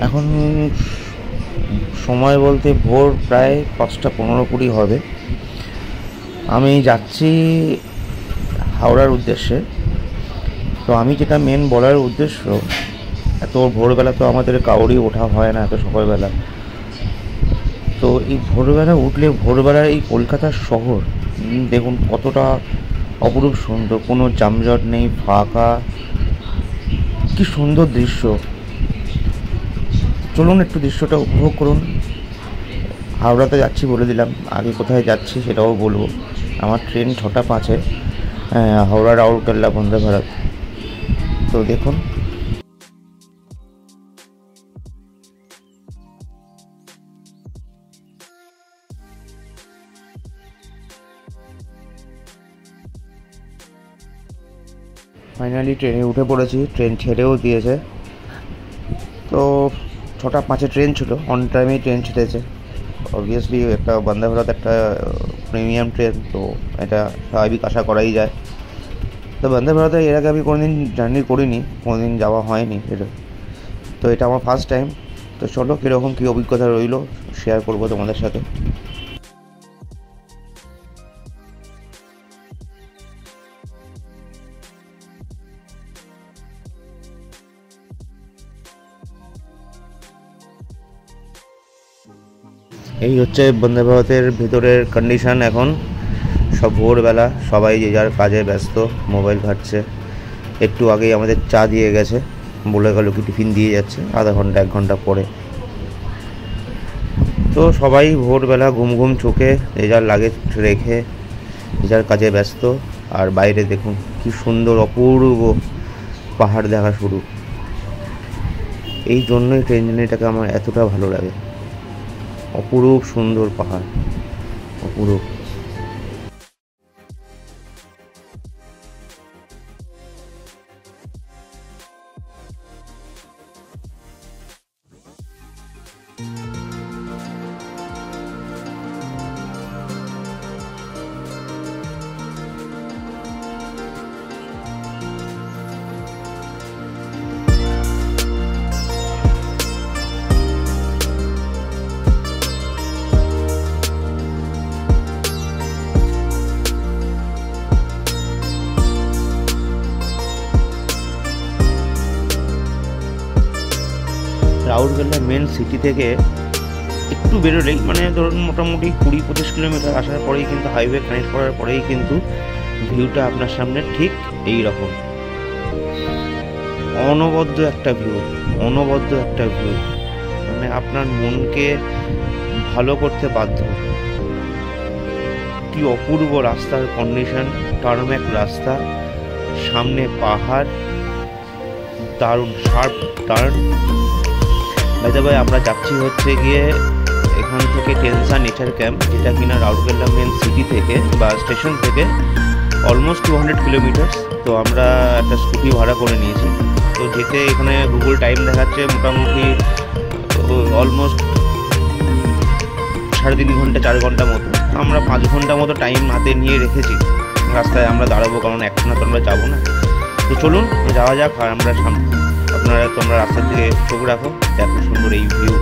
এখন সময় বলতে ভোর প্রায় 5:15-20 হবে। আমি যাচ্ছি হাওড়ার উদ্দেশ্যে। তো আমি যেটা মেন বলার উদ্দেশ্য, এত ভোরবেলা তো আমাদের কাউরই ওঠা হয় না এত সকালবেলা। তো এই ভোরবেলা উঠলে ভোরবেলার এই কলকাতার শহর দেখুন কতটা অপরূপ সুন্দর, কোনো যানজট নেই, ফাঁকা, কি সুন্দর দৃশ্য। চলুন একটু দৃশ্যটা উপভোগ করুন। হাওড়াতে যাচ্ছি বলে দিলাম, আগে কোথায় যাচ্ছি সেটাও বলবো। আমার ট্রেন 6:05, হাওড়া রাউরকেল্লা বন্দে ভারত। তো দেখুন, ফাইনালি ট্রেনে উঠে পড়েছি, ট্রেন ছেড়েও দিয়েছে। তো 6:05 ট্রেন ছিল, অন টাইমেই ট্রেন ছেড়েছে। অবভিয়াসলি একটা বন্দে ভারত একটা প্রিমিয়াম ট্রেন, তো এটা স্বাভাবিক আশা করাই যায়। তো বন্দে ভারতে এর আগে আমি কোনোদিন জার্নি করিনি, কোনোদিন যাওয়া হয়নি এটা। তো এটা আমার ফার্স্ট টাইম। তো চলো কীরকম কী অভিজ্ঞতা রইলো শেয়ার করবো তোমাদের সাথে। এই হচ্ছে বন্দে ভারতের ভিতরের কন্ডিশন এখন। সব ভোরবেলা, সবাই যে যার কাজে ব্যস্ত, মোবাইল ঘাঁটছে। একটু আগেই আমাদের চা দিয়ে গেছে, বলে গেল কি টিফিন দিয়ে যাচ্ছে আধা ঘন্টা 1 ঘন্টা পরে। তো সবাই ভোরবেলা ঘুম ঘুম চোখে যে যার লাগেজ রেখে যে যার কাজে ব্যস্ত। আর বাইরে দেখুন কি সুন্দর অপূর্ব পাহাড় দেখা শুরু। এই জন্যই ট্রেন জার্নিটাকে আমার এতটা ভালো লাগে। অপরূপ সুন্দর পাহাড়, অপরূপ। রাউরকেল্লা মেন সিটি থেকে একটু বেরোলেই, মানে ধরুন মোটামুটি 20-25 কিলোমিটার আসার পরেই কিন্তু হাইওয়ে কানেক্ট করার পরেই কিন্তু ভিউটা আপনার সামনে ঠিক এই রকম। অনবদ্য একটা ভিউ, অনবদ্য একটা ভিউ, মানে আপনার মনকে ভালো করতে বাধ্য। কি অপূর্ব রাস্তার কন্ডিশন, টার্মেক রাস্তা, সামনে পাহাড়, দারুণ শার্প টার্ন। বাইদে ভাই আমরা যাচ্ছি হচ্ছে গিয়ে এখান থেকে টেনসা নেচার ক্যাম্প, যেটা কিনা রাউরকেল্লা মেন সিটি থেকে বা স্টেশন থেকে অলমোস্ট 200 কিলোমিটার্স। তো আমরা একটা স্কুটি ভাড়া করে নিয়েছি। তো যেতে এখানে গুগল টাইম দেখাচ্ছে মোটামুটি অলমোস্ট 3.5 ঘন্টা 4 ঘন্টা মতো। আমরা 5 ঘন্টা মতো টাইম হাতে নিয়ে রেখেছি। রাস্তায় আমরা দাঁড়াবো, কারণ একখানা তো আমরা যাবো না। তো চলুন যাওয়া যাক। আর আমরা তোমরা রাস্তার দিকে চোখ রাখো, দেখো সুন্দর এই ভিউ।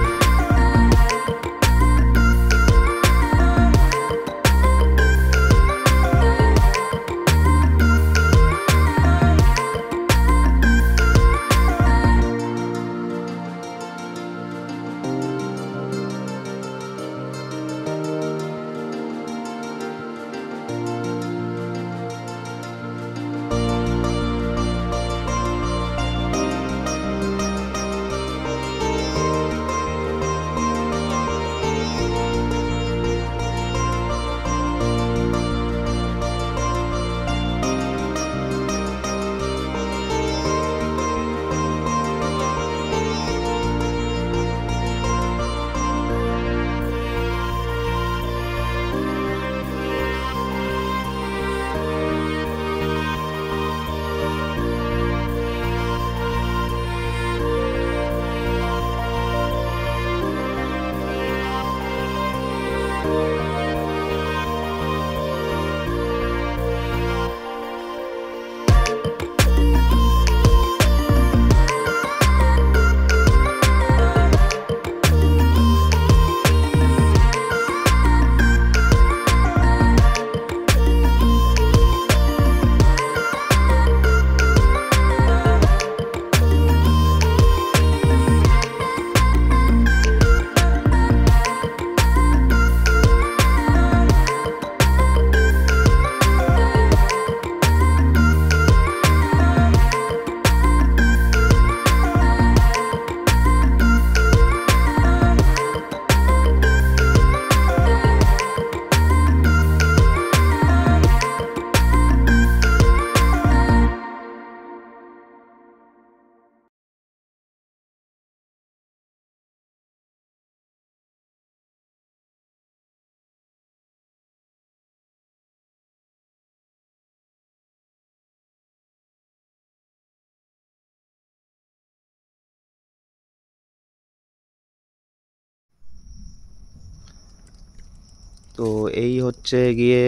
তো এই হচ্ছে গিয়ে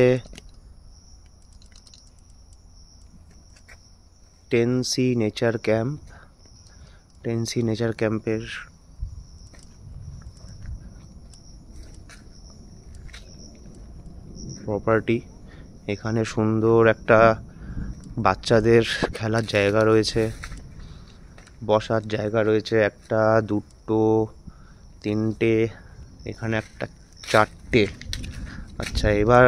টেনসি নেচার ক্যাম্পের প্রপার্টি। এখানে সুন্দর একটা বাচ্চাদের খেলার জায়গা রয়েছে, বসার জায়গা রয়েছে, একটা, দুটো, তিনটে, এখানে একটা, চারটে। আচ্ছা, এবার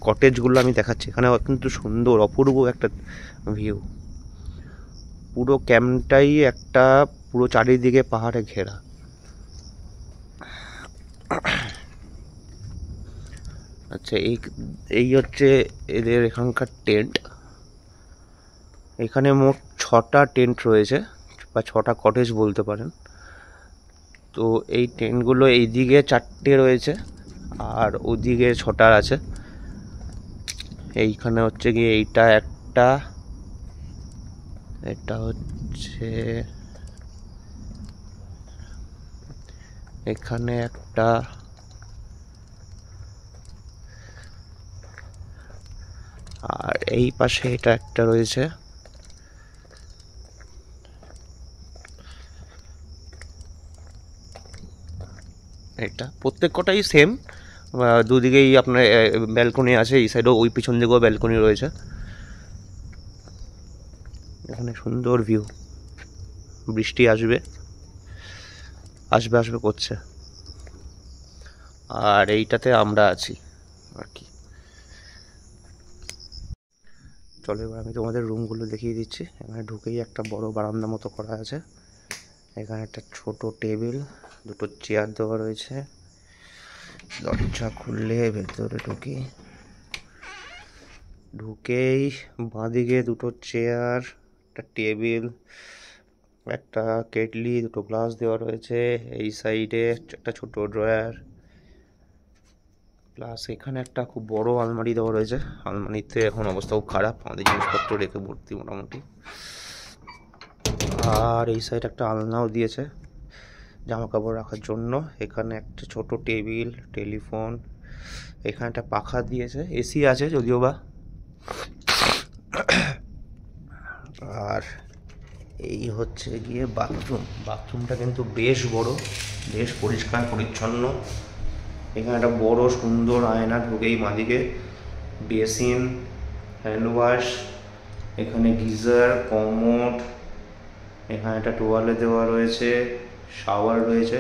কটেজগুলো আমি দেখাচ্ছি। এখানে কিন্তু সুন্দর অপূর্ব একটা ভিউ। পুরো ক্যাম্পটাই একটা পুরো চারিদিকে পাহাড়ে ঘেরা। আচ্ছা, এই হচ্ছে এদের এখানকার টেন্ট। এখানে মোট 6টা টেন্ট রয়েছে, বা 6টা কটেজ বলতে পারেন। তো এই টেন্টগুলো এইদিকে 4টে রয়েছে আর ওদিকে 6টা আছে। এইখানে হচ্ছে গিয়ে এইটা একটা, এটা হচ্ছে এখানে একটা, আর এই পাশে এটা একটা রয়েছে। এটা প্রত্যেক কটাই সেম, দুদিকেই আপনার ব্যালকনি আছে। এই সাইডেও, ওই পিছন দিকেও ব্যালকনি রয়েছে। এখানে সুন্দর ভিউ, বৃষ্টি আসবে করছে। আর এইটাতে আমরা আছি আর কি। চলো এবার আমি তোমাদের রুমগুলো দেখিয়ে দিচ্ছি। এখানে ঢুকেই একটা বড় বারান্দা মতো করা আছে। এখানে একটা ছোট টেবিল, দুটো চেয়ার দেওয়া রয়েছে। দরজা খুললে ভেতরে ঢুকেই বাঁদিকে দুটো চেয়ার, একটা টেবিল, একটা কেটলি, দুটো গ্লাস দেওয়া রয়েছে। এই সাইডে একটা ছোট ড্রয়ার, প্লাস এখানে একটা খুব বড় আলমারি দেওয়া রয়েছে। আলমারিতে এখন অবস্থা খুব খারাপ, আমাদের জিনিসপত্র রেখে ভর্তি মোটামুটি। আর এই সাইড একটা আলনাও দিয়েছে জামা কাপড় রাখার জন্য। এখানে একটা ছোট টেবিল, টেলিফোন, এখানে একটা পাখা দিয়েছে, এসি আছে যদিও বা। আর এই হচ্ছে গিয়ে বাথরুমটা কিন্তু বেশ বড়, বেশ পরিষ্কার পরিচ্ছন্ন। এখানে একটা বড় সুন্দর আয়না, ঢুকেই বাঁদিকে বেসিন, হ্যান্ড ওয়াশ, এখানে গিজার, কমোড, এখানে একটা টোয়ালে দেওয়া রয়েছে, শাওয়ার রয়েছে,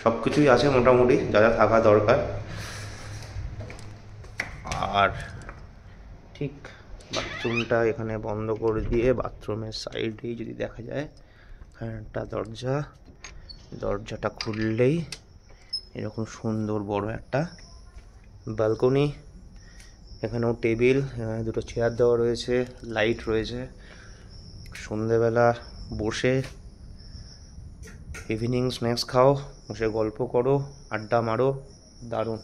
সব কিছুই আছে মোটামুটি যা যা থাকা দরকার। আর ঠিক বাথরুমটা এখানে বন্ধ করে দিয়ে বাথরুমের সাইডেই যদি দেখা যায়, এখানে একটা দরজাটা খুললেই এরকম সুন্দর বড় একটা ব্যালকনি। এখানেও টেবিল, এখানে দুটো চেয়ার দেওয়া রয়েছে, লাইট রয়েছে। সন্ধেবেলা বসে ইভিনিং স্ন্যাক্স খাও, বসে গল্প করো, আড্ডা মারো, দারুণ।